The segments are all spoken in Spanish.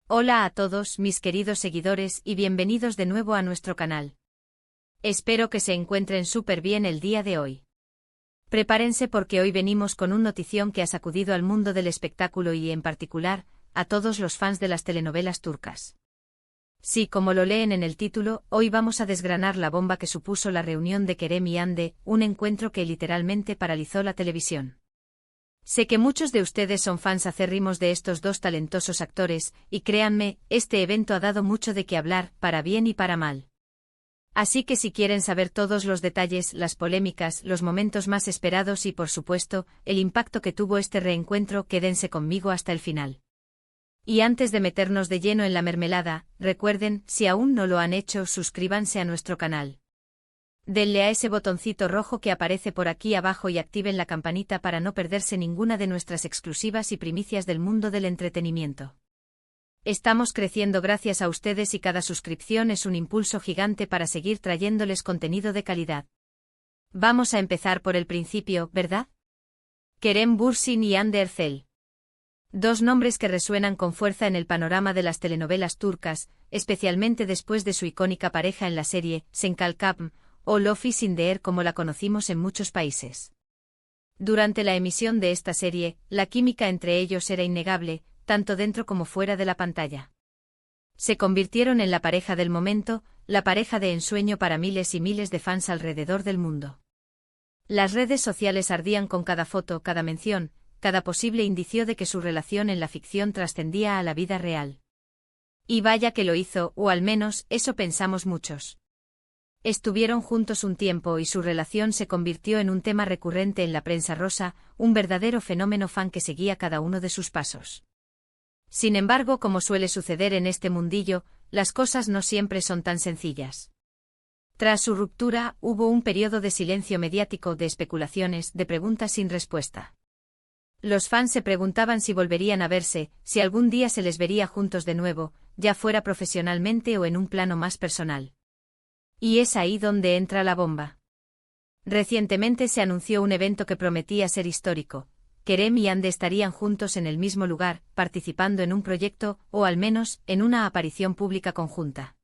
Hola a todos mis queridos seguidores y bienvenidos de nuevo a nuestro canal. Espero que se encuentren súper bien el día de hoy. Prepárense porque hoy venimos con una notición que ha sacudido al mundo del espectáculo y en particular, a todos los fans de las telenovelas turcas. Sí, como lo leen en el título, hoy vamos a desgranar la bomba que supuso la reunión de Kerem y Hande, un encuentro que literalmente paralizó la televisión. Sé que muchos de ustedes son fans acérrimos de estos dos talentosos actores, y créanme, este evento ha dado mucho de qué hablar, para bien y para mal. Así que si quieren saber todos los detalles, las polémicas, los momentos más esperados y por supuesto, el impacto que tuvo este reencuentro, quédense conmigo hasta el final. Y antes de meternos de lleno en la mermelada, recuerden, si aún no lo han hecho, suscríbanse a nuestro canal. Denle a ese botoncito rojo que aparece por aquí abajo y activen la campanita para no perderse ninguna de nuestras exclusivas y primicias del mundo del entretenimiento. Estamos creciendo gracias a ustedes y cada suscripción es un impulso gigante para seguir trayéndoles contenido de calidad. Vamos a empezar por el principio, ¿verdad? Kerem Bürsin y Hande Erçel. Dos nombres que resuenan con fuerza en el panorama de las telenovelas turcas, especialmente después de su icónica pareja en la serie Senkalkam, o Love is in the Air como la conocimos en muchos países. Durante la emisión de esta serie, la química entre ellos era innegable, tanto dentro como fuera de la pantalla. Se convirtieron en la pareja del momento, la pareja de ensueño para miles y miles de fans alrededor del mundo. Las redes sociales ardían con cada foto, cada mención, cada posible indicio de que su relación en la ficción trascendía a la vida real. Y vaya que lo hizo, o al menos, eso pensamos muchos. Estuvieron juntos un tiempo y su relación se convirtió en un tema recurrente en la prensa rosa, un verdadero fenómeno fan que seguía cada uno de sus pasos. Sin embargo, como suele suceder en este mundillo, las cosas no siempre son tan sencillas. Tras su ruptura, hubo un periodo de silencio mediático, de especulaciones, de preguntas sin respuesta. Los fans se preguntaban si volverían a verse, si algún día se les vería juntos de nuevo, ya fuera profesionalmente o en un plano más personal. Y es ahí donde entra la bomba. Recientemente se anunció un evento que prometía ser histórico. Kerem y Hande estarían juntos en el mismo lugar, participando en un proyecto, o al menos, en una aparición pública conjunta.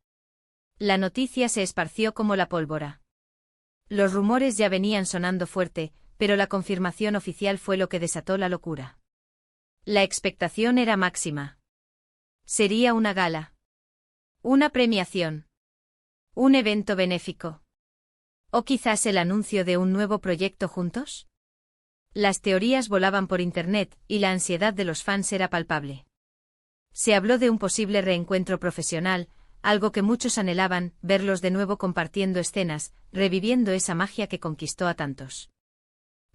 La noticia se esparció como la pólvora. Los rumores ya venían sonando fuerte, pero la confirmación oficial fue lo que desató la locura. La expectación era máxima. Sería una gala. Una premiación. ¿Un evento benéfico? ¿O quizás el anuncio de un nuevo proyecto juntos? Las teorías volaban por internet, y la ansiedad de los fans era palpable. Se habló de un posible reencuentro profesional, algo que muchos anhelaban, verlos de nuevo compartiendo escenas, reviviendo esa magia que conquistó a tantos.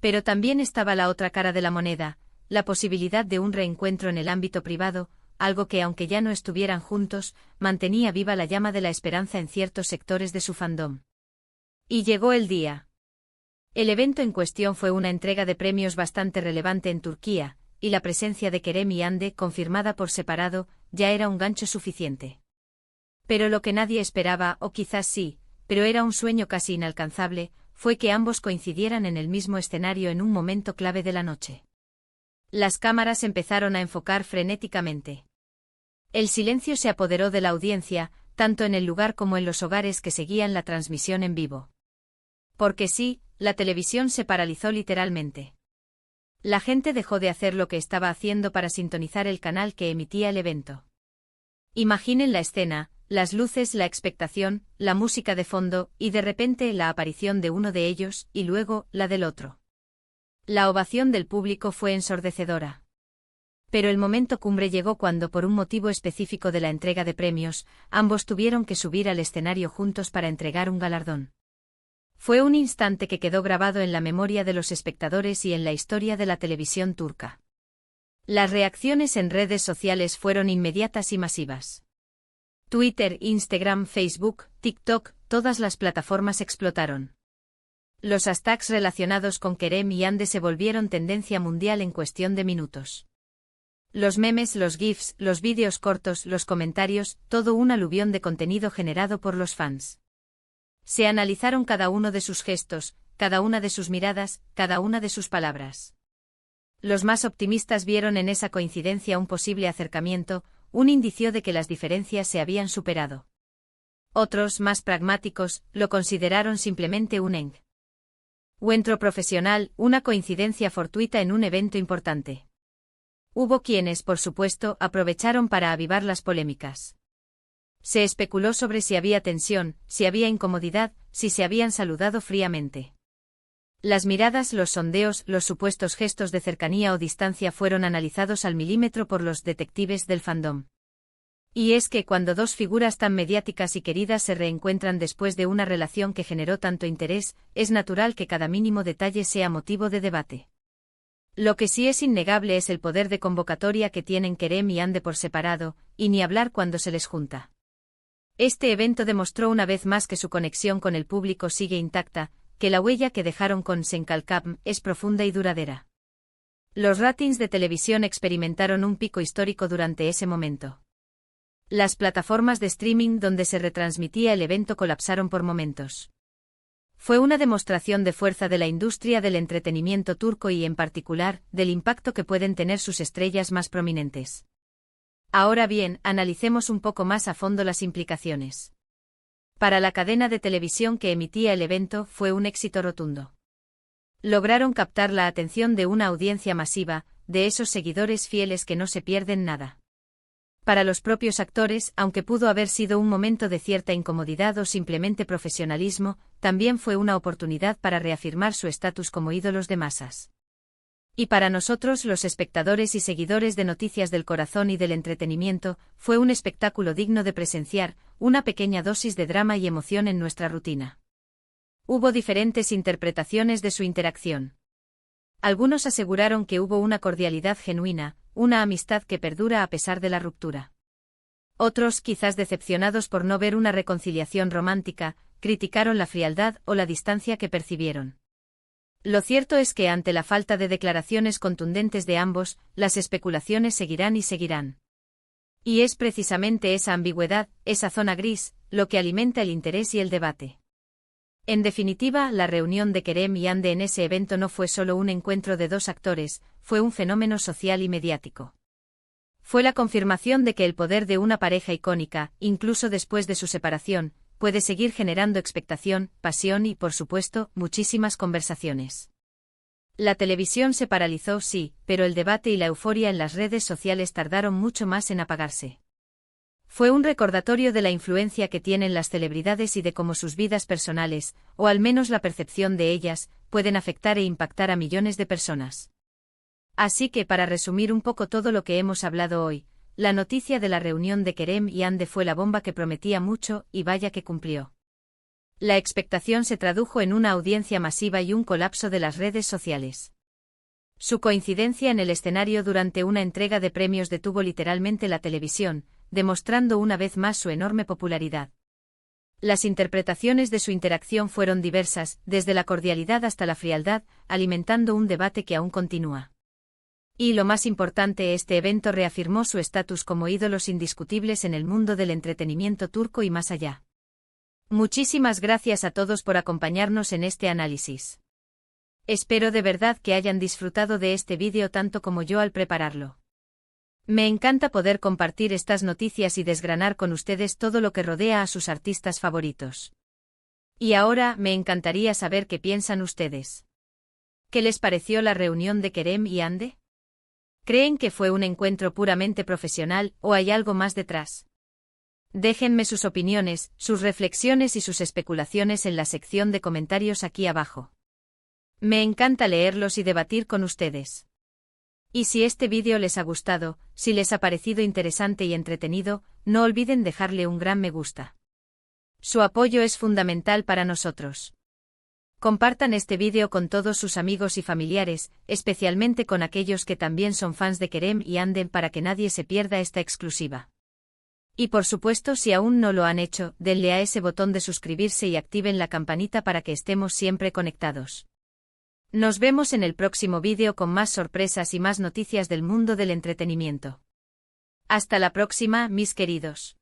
Pero también estaba la otra cara de la moneda, la posibilidad de un reencuentro en el ámbito privado, algo que aunque ya no estuvieran juntos, mantenía viva la llama de la esperanza en ciertos sectores de su fandom. Y llegó el día. El evento en cuestión fue una entrega de premios bastante relevante en Turquía, y la presencia de Kerem y Hande, confirmada por separado, ya era un gancho suficiente. Pero lo que nadie esperaba, o quizás sí, pero era un sueño casi inalcanzable, fue que ambos coincidieran en el mismo escenario en un momento clave de la noche. Las cámaras empezaron a enfocar frenéticamente. El silencio se apoderó de la audiencia, tanto en el lugar como en los hogares que seguían la transmisión en vivo. Porque sí, la televisión se paralizó literalmente. La gente dejó de hacer lo que estaba haciendo para sintonizar el canal que emitía el evento. Imaginen la escena, las luces, la expectación, la música de fondo, y de repente la aparición de uno de ellos, y luego, la del otro. La ovación del público fue ensordecedora. Pero el momento cumbre llegó cuando, por un motivo específico de la entrega de premios, ambos tuvieron que subir al escenario juntos para entregar un galardón. Fue un instante que quedó grabado en la memoria de los espectadores y en la historia de la televisión turca. Las reacciones en redes sociales fueron inmediatas y masivas. Twitter, Instagram, Facebook, TikTok, todas las plataformas explotaron. Los hashtags relacionados con Kerem y Hande se volvieron tendencia mundial en cuestión de minutos. Los memes, los GIFs, los vídeos cortos, los comentarios, todo un aluvión de contenido generado por los fans. Se analizaron cada uno de sus gestos, cada una de sus miradas, cada una de sus palabras. Los más optimistas vieron en esa coincidencia un posible acercamiento, un indicio de que las diferencias se habían superado. Otros, más pragmáticos, lo consideraron simplemente un encuentro profesional, una coincidencia fortuita en un evento importante. Hubo quienes, por supuesto, aprovecharon para avivar las polémicas. Se especuló sobre si había tensión, si había incomodidad, si se habían saludado fríamente. Las miradas, los sondeos, los supuestos gestos de cercanía o distancia fueron analizados al milímetro por los detectives del fandom. Y es que cuando dos figuras tan mediáticas y queridas se reencuentran después de una relación que generó tanto interés, es natural que cada mínimo detalle sea motivo de debate. Lo que sí es innegable es el poder de convocatoria que tienen Kerem y Hande por separado, y ni hablar cuando se les junta. Este evento demostró una vez más que su conexión con el público sigue intacta, que la huella que dejaron con Senkalkam es profunda y duradera. Los ratings de televisión experimentaron un pico histórico durante ese momento. Las plataformas de streaming donde se retransmitía el evento colapsaron por momentos. Fue una demostración de fuerza de la industria del entretenimiento turco y, en particular, del impacto que pueden tener sus estrellas más prominentes. Ahora bien, analicemos un poco más a fondo las implicaciones. Para la cadena de televisión que emitía el evento fue un éxito rotundo. Lograron captar la atención de una audiencia masiva, de esos seguidores fieles que no se pierden nada. Para los propios actores, aunque pudo haber sido un momento de cierta incomodidad o simplemente profesionalismo, también fue una oportunidad para reafirmar su estatus como ídolos de masas. Y para nosotros, los espectadores y seguidores de Noticias del Corazón y del Entretenimiento, fue un espectáculo digno de presenciar, una pequeña dosis de drama y emoción en nuestra rutina. Hubo diferentes interpretaciones de su interacción. Algunos aseguraron que hubo una cordialidad genuina, una amistad que perdura a pesar de la ruptura. Otros, quizás decepcionados por no ver una reconciliación romántica, criticaron la frialdad o la distancia que percibieron. Lo cierto es que ante la falta de declaraciones contundentes de ambos, las especulaciones seguirán y seguirán. Y es precisamente esa ambigüedad, esa zona gris, lo que alimenta el interés y el debate. En definitiva, la reunión de Kerem y Hande en ese evento no fue solo un encuentro de dos actores, fue un fenómeno social y mediático. Fue la confirmación de que el poder de una pareja icónica, incluso después de su separación, puede seguir generando expectación, pasión y, por supuesto, muchísimas conversaciones. La televisión se paralizó, sí, pero el debate y la euforia en las redes sociales tardaron mucho más en apagarse. Fue un recordatorio de la influencia que tienen las celebridades y de cómo sus vidas personales, o al menos la percepción de ellas, pueden afectar e impactar a millones de personas. Así que, para resumir un poco todo lo que hemos hablado hoy, la noticia de la reunión de Kerem y Hande fue la bomba que prometía mucho, y vaya que cumplió. La expectación se tradujo en una audiencia masiva y un colapso de las redes sociales. Su coincidencia en el escenario durante una entrega de premios detuvo literalmente la televisión, demostrando una vez más su enorme popularidad. Las interpretaciones de su interacción fueron diversas, desde la cordialidad hasta la frialdad, alimentando un debate que aún continúa. Y lo más importante, este evento reafirmó su estatus como ídolos indiscutibles en el mundo del entretenimiento turco y más allá. Muchísimas gracias a todos por acompañarnos en este análisis. Espero de verdad que hayan disfrutado de este vídeo tanto como yo al prepararlo. Me encanta poder compartir estas noticias y desgranar con ustedes todo lo que rodea a sus artistas favoritos. Y ahora, me encantaría saber qué piensan ustedes. ¿Qué les pareció la reunión de Kerem y Hande? ¿Creen que fue un encuentro puramente profesional o hay algo más detrás? Déjenme sus opiniones, sus reflexiones y sus especulaciones en la sección de comentarios aquí abajo. Me encanta leerlos y debatir con ustedes. Y si este vídeo les ha gustado, si les ha parecido interesante y entretenido, no olviden dejarle un gran me gusta. Su apoyo es fundamental para nosotros. Compartan este vídeo con todos sus amigos y familiares, especialmente con aquellos que también son fans de Kerem y Hande para que nadie se pierda esta exclusiva. Y por supuesto, si aún no lo han hecho, denle a ese botón de suscribirse y activen la campanita para que estemos siempre conectados. Nos vemos en el próximo vídeo con más sorpresas y más noticias del mundo del entretenimiento. Hasta la próxima, mis queridos.